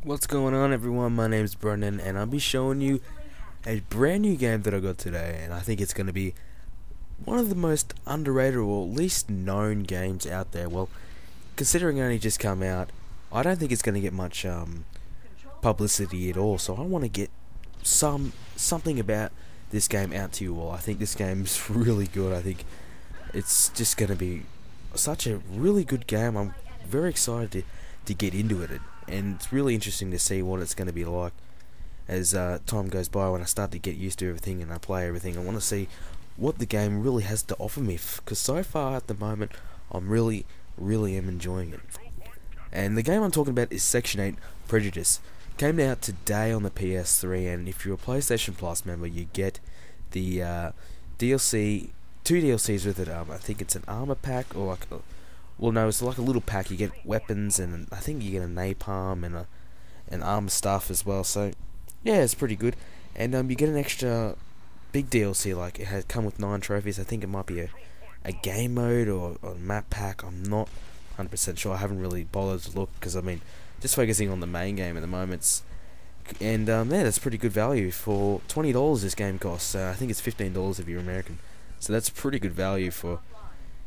What's going on, everyone? My name's Brendan and I'll be showing you a brand new game that I got today, and I think it's going to be one of the most underrated or least known games out there. Well, considering it only just come out, I don't think it's going to get much publicity at all, so I want to get something about this game out to you all. I think this game's really good. I think it's just going to be such a really good game. I'm very excited to get into it, and it's really interesting to see what it's going to be like as time goes by. When I start to get used to everything and I play everything, I want to see what the game really has to offer me, because so far at the moment I'm really am enjoying it. And the game I'm talking about is Section 8 Prejudice. Came out today on the PS3, and if you're a PlayStation Plus member, you get the DLC, two DLCs with it. I think it's an armor pack, or like well, no, it's like a little pack. You get weapons, and I think you get a napalm and an armor stuff as well. So yeah, it's pretty good. And you get an extra big DLC, like it had come with 9 trophies. I think it might be a game mode or a map pack. I'm not 100% sure. I haven't really bothered to look, because I mean, just focusing on the main game at the moment. And yeah, that's pretty good value for $20. This game costs. I think it's $15 if you're American. So that's pretty good value for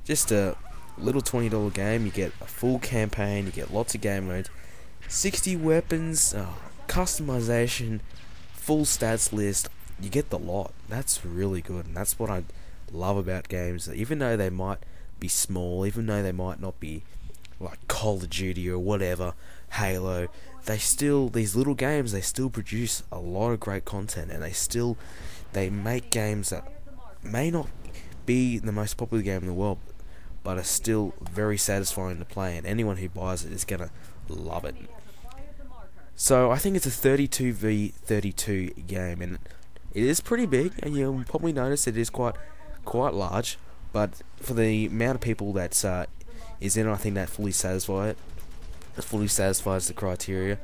just a little $20 game. You get a full campaign. You get lots of game modes, 60 weapons, customization, full stats list. You get the lot. That's really good, and that's what I love about games. Even though they might be small, even though they might not be like Call of Duty or whatever, Halo, these little games, they still produce a lot of great content, and they make games that may not be the most popular game in the world, but are still very satisfying to play, and anyone who buys it is gonna love it. So I think it's a 32v32 game, and it is pretty big, and you'll probably notice it is quite large. But for the amount of people that is in it, I think that fully satisfies the criteria.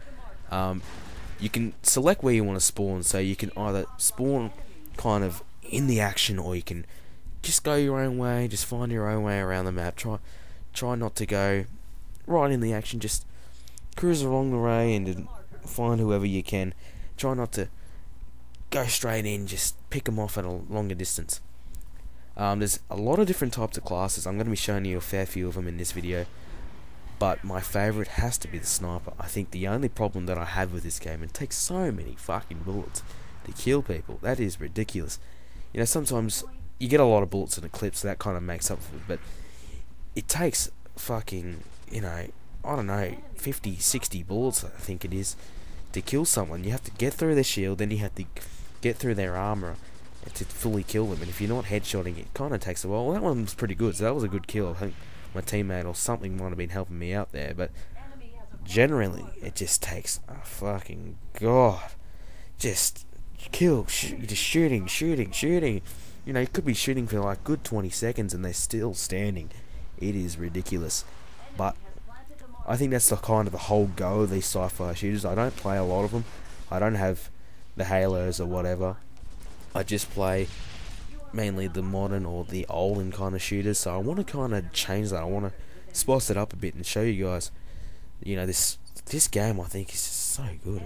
You can select where you want to spawn, so you can either spawn kind of in the action, or you can just go your own way, just find your own way around the map. Try not to go right in the action, just cruise along the way and find whoever you can. Try not to go straight in, just pick them off at a longer distance. There's a lot of different types of classes. I'm going to be showing you a fair few of them in this video, but my favourite has to be the sniper. I think the only problem that I have with this game, it takes so many fucking bullets to kill people. That is ridiculous. You know, sometimes you get a lot of bullets in a clip, so that kind of makes up for it, but it takes fucking, I don't know, 50, 60 bullets, I think it is, to kill someone. You have to get through their shield, then you have to get through their armor to fully kill them, and if you're not headshotting, it kind of takes a while. Well, that one was pretty good, so that was a good kill. I think my teammate or something might have been helping me out there, but generally, it just takes a fucking god. Just kill, just shooting. You know, you could be shooting for like good 20 seconds and they're still standing. It is ridiculous. But I think that's the kind of the whole go of these sci-fi shooters. I don't play a lot of them. I don't have the Halos or whatever. I just play mainly the modern or the olden kind of shooters. So I want to kind of change that. I want to spice it up a bit and show you guys, this game I think is just so good.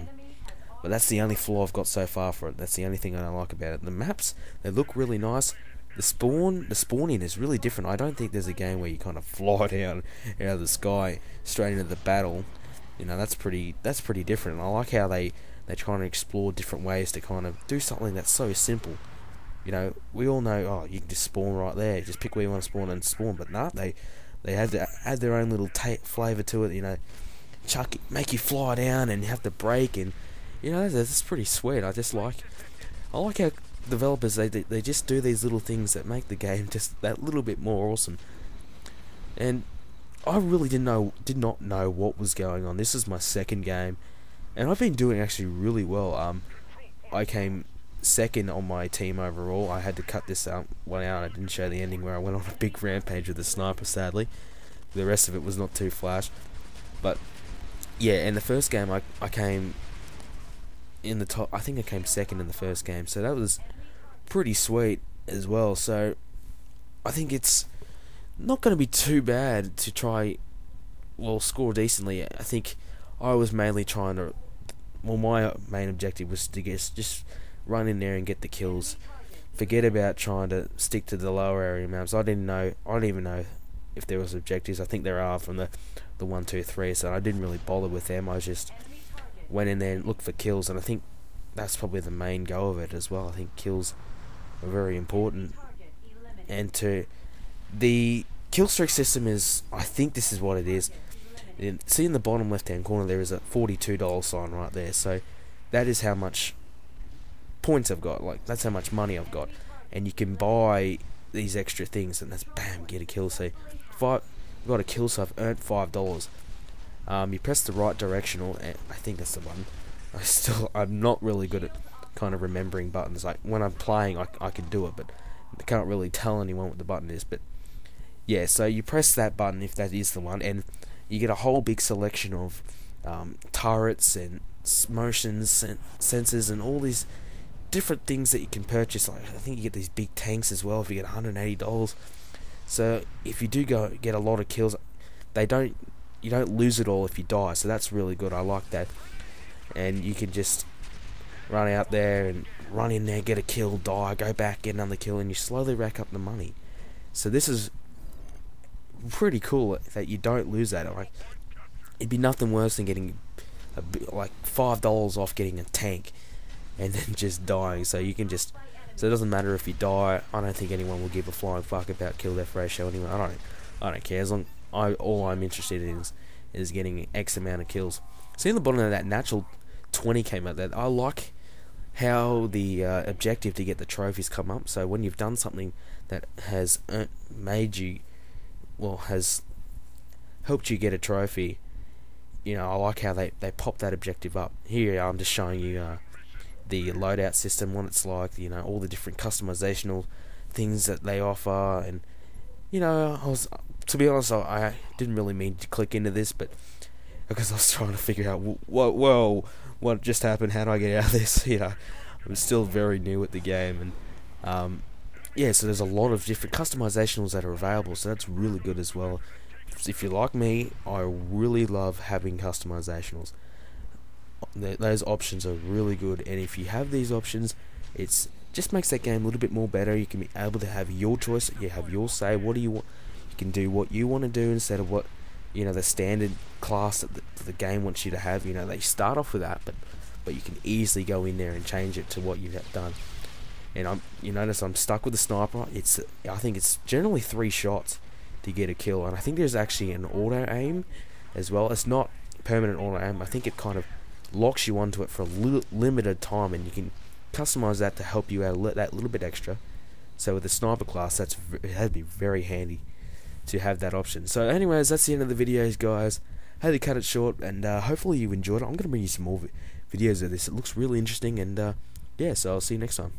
But that's the only flaw I've got so far for it. That's the only thing I don't like about it. The maps, they look really nice. The spawning is really different. I don't think there's a game where you kind of fly down out of the sky straight into the battle. That's pretty different. And I like how they try to explore different ways to kind of do something that's so simple. We all know, you can just spawn right there. Just pick where you want to spawn and spawn. But nah, they have to add their own little flavour to it. Chuck it, make you fly down, and you have to brake, and that's pretty sweet. I like how developers they just do these little things that make the game just that little bit more awesome. And I really did not know what was going on. This is my second game, and I've been doing actually really well. I came second on my team overall. I had to cut this one out. I didn't show the ending where I went on a big rampage with the sniper, sadly. The rest of it was not too flash. But yeah, in the first game I came in the top. I think I came second in the first game, so that was pretty sweet as well. So I think it's not going to be too bad to try, score decently. I think I was mainly trying to well, my main objective was to just run in there and get the kills. Forget about trying to stick to the lower area maps. I didn't even know if there was objectives. I think there are from the 1, 2, 3. So I didn't really bother with them. I just went in there and looked for kills, and I think that's probably the main goal of it as well. I think kills are very important, and the kill streak system is, I think this is what it is. See in the bottom left hand corner there is a $42 sign right there, so that is how much points I've got, like that's how much money I've got, and you can buy these extra things, and that's bam, get a kill. So if I've got a kill, so I've earned $5. You press the right directional, and I think that's the button. I'm not really good at kind of remembering buttons. Like when I'm playing, I can do it, but I can't really tell anyone what the button is. But yeah, so you press that button if that is the one, and you get a whole big selection of turrets and motions and sensors and all these different things that you can purchase. Like I think you get these big tanks as well if you get $180. So if you do get a lot of kills, you don't lose it all if you die. So that's really good. I like that. And you can just run out there and run in there, get a kill, die, go back, get another kill, and you slowly rack up the money. So this is pretty cool that you don't lose that. Like it'd be nothing worse than getting like $5 off getting a tank and then just dying. So you can just, so it doesn't matter if you die. I don't think anyone will give a flying fuck about kill death ratio anyway. I don't care, as long all I'm interested in is getting X amount of kills. See in the bottom of that natural 20 came out. That I like how the objective to get the trophies come up. So when you've done something that has made you, well, has helped you get a trophy, you know, I like how they pop that objective up. Here I'm just showing you the loadout system, what it's like, you know, all the different customizational things that they offer. And you know, to be honest, I didn't really mean to click into this, but because I was trying to figure out what just happened, how do I get out of this? You know, I'm still very new at the game, and yeah, so there's a lot of different customizationals that are available, so that's really good as well. If you're like me, I really love having customizationals. Those options are really good, and if you have these options, it's just makes that game a little bit more better. You can be able to have your choice, you have your say. What do you want? You can do what you want to do instead of what, you know, the standard class that the game wants you to have. You know, they start off with that, but you can easily go in there and change it to what you've done. And you notice I'm stuck with the sniper. I think it's generally 3 shots to get a kill, and I think there's actually an auto aim as well. It's not permanent auto aim. I think it kind of locks you onto it for a limited time, and you can customize that to help you out that little bit extra. So with the sniper class, that'd be very handy to have that option. So anyways, that's the end of the videos, guys. Had to cut it short, and hopefully you enjoyed it. I'm going to bring you some more videos of this. It looks really interesting, and yeah, so I'll see you next time.